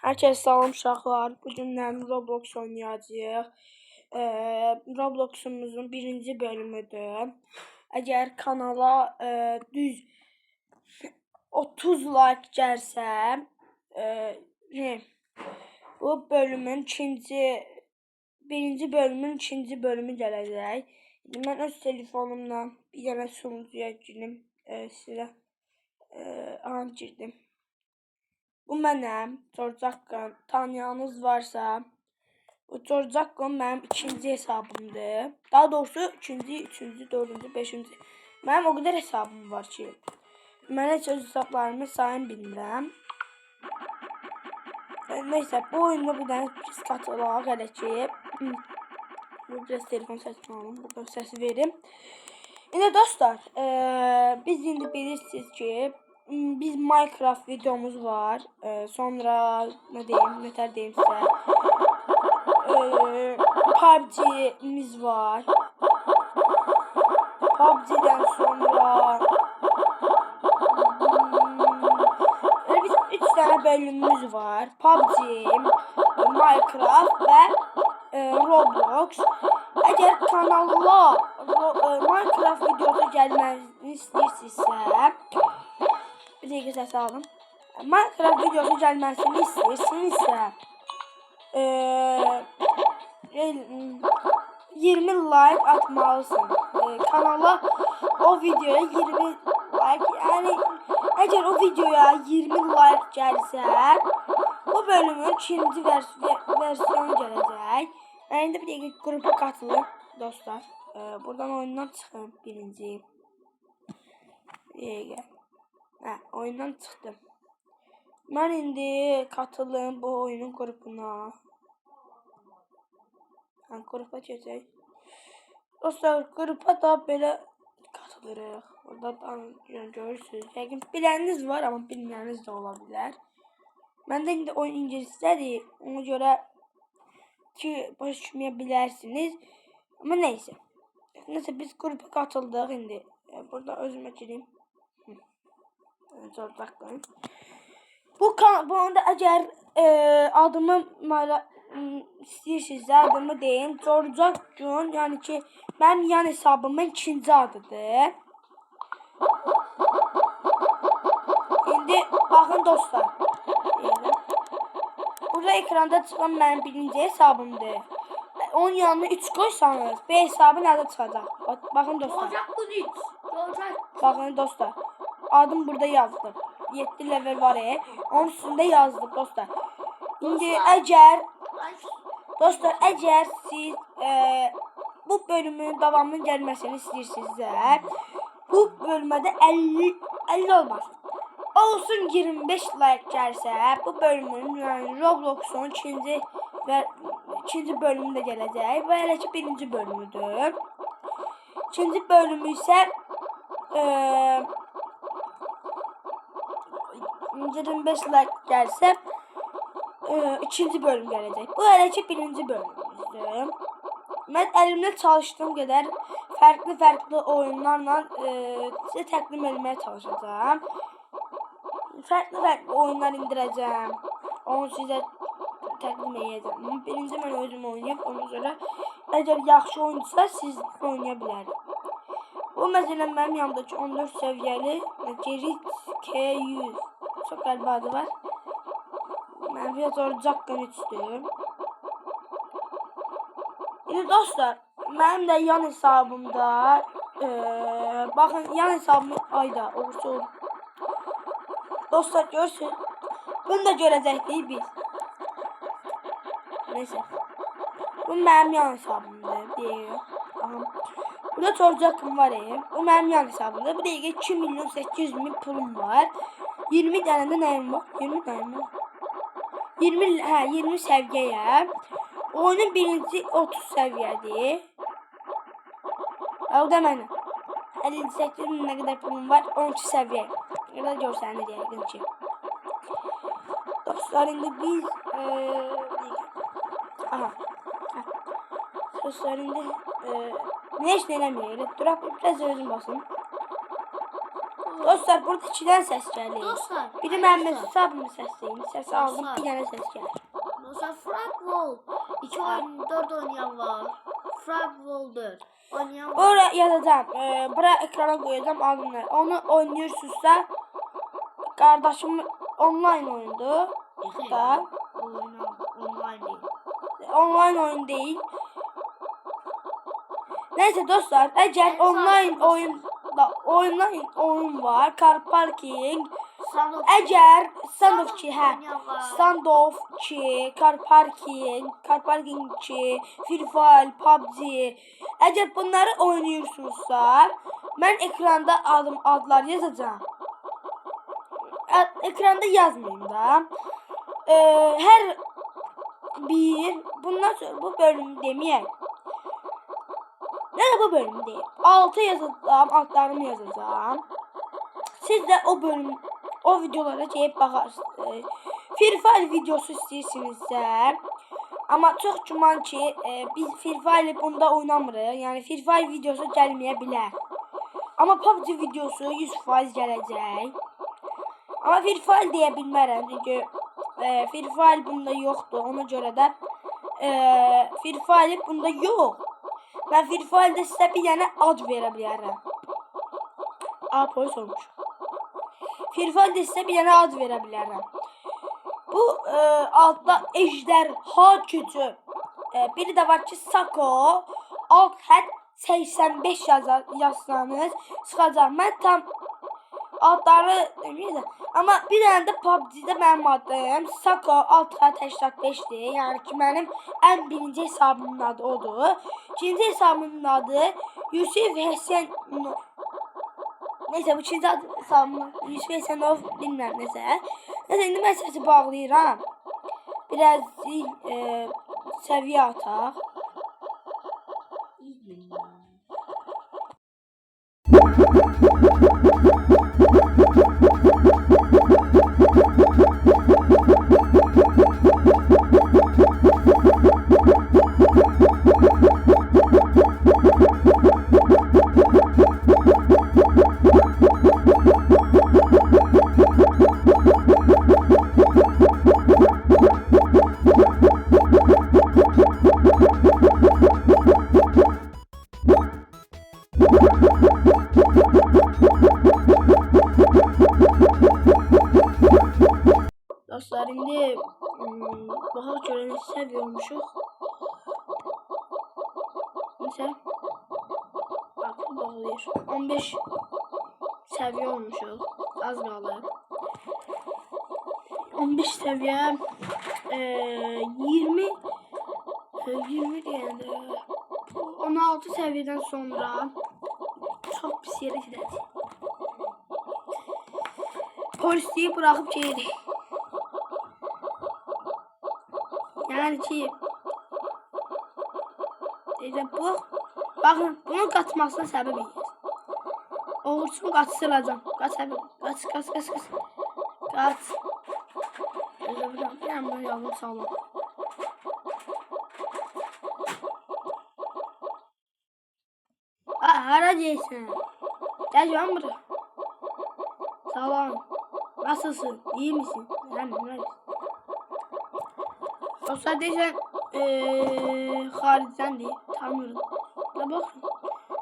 Herkese salam uşaqlar. Bugün Roblox oynayacağıq. Roblox'umuzun birinci bölümüdür. Əgər kanala düz 30 like gəlsə, bu bölümün birinci bölümün ikinci bölümü gələcək. Mən öz telefonumdan bir dənə sunucuya girdim. Sizə girdim. Bu mənəm, George Haqqın. Tanıyanınız varsa, bu George Haqqın mənim ikinci hesabımdır. Daha doğrusu ikinci, üçüncü, dördüncü, beşinci. Mənim o qədər hesabım var ki, mən heç öz hesablarımı sayın bilmirəm. Neyse, bu oyunda bir dənə pis katılaq hələ ki. Biraz telefon səsini alım, burada səsi verim. İndi dostlar, biz indi bilirsiniz ki, biz Minecraft videomuz var. Sonra nətər deyim sizə. PUBG'miz var. PUBG'dən sonra bizim 3 dənə bölümümüz var. PUBG, Minecraft və Roblox. Əgər kanala Minecraft videosu gəlməsini istəyirsinizsə, bir dəqiqə səs aldım. Minecraft videosu gəlməsini istəyirsinizsə, 20 like atmalısın. Kanala o videoya 20 like, yəni əgər o videoya 20 like gəlsə, bu bölümün ikinci versiyonu gələcək. İndi bir dəqiqə qrupa katılın dostlar. Buradan oyundan çıxın birinci. Oyundan çıxdım. Mən indi katılım bu oyunun qrupuna. Qrupa keçək. Dostlar, qrupa da belə katılırıq. Orada görürsünüz. Yəqin biləniniz var, amma bilməyəniniz də ola bilər. Məndə indi oyun ingiliscədir. Ona görə ki, başa düşməyə bilərsiniz. Amma neysə. Neysə, biz qrupa katıldıq indi. Burada özümə gireyim. George Haqqın. Bu onda əgər adımı istəyirsinizsə, adımı deyim. George Haqqın, yəni ki, mənim yan hesabımın ikinci adıdır. İndi baxın dostlar. Burada ekranda çıxan mənim birinci hesabımdır. Onun yanına 3 qoysanız, bu hesabın adı çıxacaq. Baxın dostlar. Baxın dostlar. Adım burada yazdım. 7 level var. Onun üstündə yazdım dostlar. İndi əgər siz bu bölümün davamının gəlməsini istəyirsinizsə, bu bölmədə 50 olmaz. Olsun 25 like gəlsə, bu bölümün, yəni Roblox'un ikinci bölümü də gələcək. Bu hələ ki birinci bölümüdür. İkinci bölümü isə 25 like gəlsə, ikinci bölüm gələcək. Bu hələ ki birinci bölümümüzdür. Mən əlimdə çalışdığım qədər fərqli oyunlarla sizə təqdim etməyə çalışacağım. Fərqli oyunlar indirəcəm. Onu sizə təqdim edəcəm. Birinci mən özüm oynayıb, ona görə əgər yaxşı oyuncusa siz oynaya bilərik. Bu məsələn mənim yanımdakı 14 səviyyəli Gerit K100 çox qəlbə adı var. Mən biraz George Haqqın üçdür. İndi dostlar, mənim də yan hesabımda baxın, yan hesabımın ayda olsun. Dostlar görürsünüz. Bunu da görəcəkdik biz. Neyse. Bu mənim yan hesabımdır. Burada George Haqqın var. Bu mənim yan hesabımdır. Bu dəqiqə 2.800.000 pulum var. 20 dənə də nəyim var? 20 dənə. 20 səviyyəyə. Oyunun birinci 30 səviyyədir. O da mənim. 58.000 nə qədər pulum var? 12 səviyyə. Ne kadar görsənir yəqin ki. Dostlar, indi biz dostlar, indi nə heç nə eləməyək. Duraq, biraz özüm basın. Dostlar burada içinden ses gəlir. Dostlar. Biri mənim hesabımı səsləyir. Səs aldım, bir dənə səs gəlir. Dostlar Fragwall 2 oyun 4 oynayan var. Fragwall 4 oynayan var. Oraya yazacağım. Buraya ekrana koyacağım adını. Onu oynuyorsunuzsa kardeşim online oyundu. Da Online değil. online oyun değil. Neyse dostlar, eğer online oyun var, Car Parking. Eğer Standoff 2, Standoff 2, Car Parking 2, Free Fire, PUBG. Eğer bunları oynuyorsunuzsa, ben ekranda adlar yazacağım. Ekranda yazmayayım da. Her bir bundan sonra bu bölümü demeyeyim. Ne de bu bölümü değil. Altı yazacağım, altlarını yazacağım. Siz de o videolara gelip bakarsınız. Free Fire videosu istəyirsinizsə, ama çok güman ki biz Free Fire bunda oynamırıq. Yani Free Fire videosu gəlməyə bilər. Ama PUBG videosu 100% gələcək. Ama Free Fire deyə bilmərəm çünki Free Fire bunda yoxdur. Ona görə də Free Fire bunda yox. Ben Free Fire'da sizə bir dənə ad verə bilərəm. Polis olmuş. Free Fire'da sizə bir dənə ad verə bilərəm. Bu altta ejderha gücü. Biri de var ki Sako. Alt hədd 85 yazsanız çıxacaq. Mən tam adları deməyəcəm. Amma bir dənə də PUBG-də mənim adım Sako alt hədd 85'dir. Yəni ki mənim ən birinci hesabımın adı odur. İkinci hesabımın adı Yusuf Həsən. Neyse bu ikinci hesabımın Yusuf Həsənov bilmirəm nəsə. Neyse indi mən səsi bağlayıram. Biraz səviyyə ataq. Dostlar indi baxaq görən səviyyə olmuşuq. Neyse. Bağlayır. 15 səviyyə olmuşuq. Az qalıb. 15 səviyyə 20 deyəndə 16 səviyyədən sonra çox pis yerə gedəcək. Polisliyi bırakıp gelirik. Yani ki bakın bunun kaçmasına sebebiyiz. Oğursun kaçıracağım. Kaç. Ben bunu yavrum sağlam. Hara değilsin. Gel can buraya. Sağlam. Nasılsın? İyi misin? Ben o sadece haricden değil. Tanrım. Ya bakın.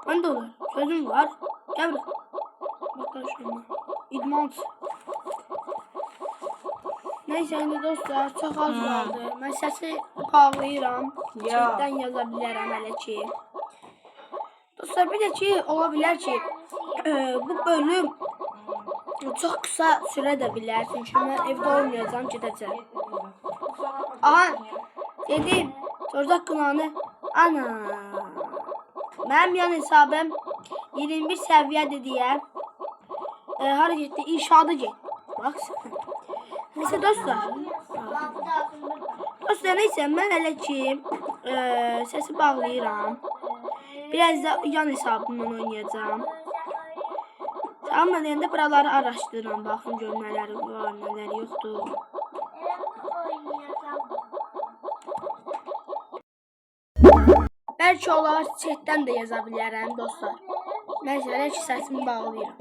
Ben de olur. Sözüm var. Gel buraya. Bakın şuna. İdman. Neyse şimdi dostlar çok az kaldı. Ben sesi bağlayıram. Chatten yazabilirim hele ki. Dostlar bir de ki olabilir ki bu bölüm çok kısa süre de bilər. Çünkü ben evde olmayacağım, gidəcəm. Aha dedim. Çocuk kulağını. Ana. Benim yan hesabım 21 seviyede diye hareketli inşaata git. Baksana. Neyse dostlar. Dostlar neyse ben hele ki sesi bağlayıram. Biraz da yan hesabımdan oynayacağım. Tamam ben de buraları araştırıram. Bakın gör neler var neler yoktur. Belki olar chatten de yazabilirim dostlar. Mesela ki sesimi bağlayıram.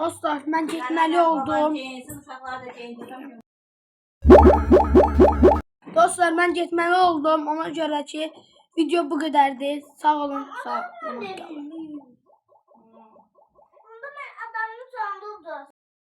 Dostlar, mən getməli oldum. Dostlar, mən getməli oldum. Ona görə ki, video bu qədərdir. Sağ olun, sağ olun.